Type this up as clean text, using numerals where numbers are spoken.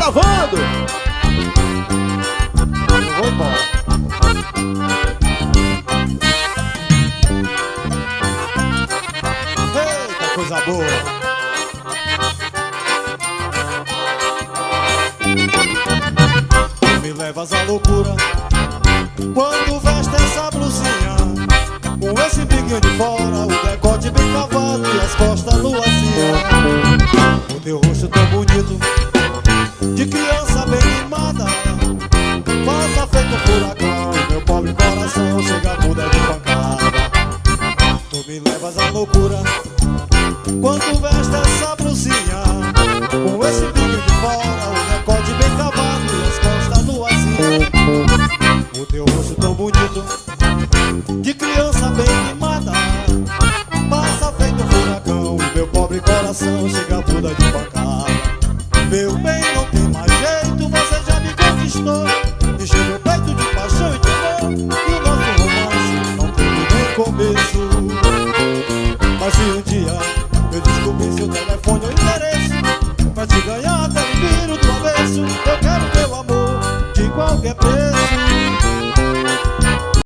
gravando. Eu vou embora. Eita, coisa boa. Tu me levas à loucura quando veste essa blusinha, com esse biquinho de fora, o decote bem cavado e as costas luazinha. O teu rosto tão bonito, de criança bem mimada, passa feito um furacão, meu pobre coração chega a muda de pancada. Tu me levas à loucura quando veste essa blusinha, com esse biquinho de fora, o decote bem cavado e as costas luazinha. O teu rosto tão bonito, de criança bem mimada, passa feito um furacão, meu pobre coração chega a muda de pancada. Meu bem, não tem mais jeito, você já me conquistou, encheu meu peito de paixão e de amor, e o nosso romance não teve nem começo.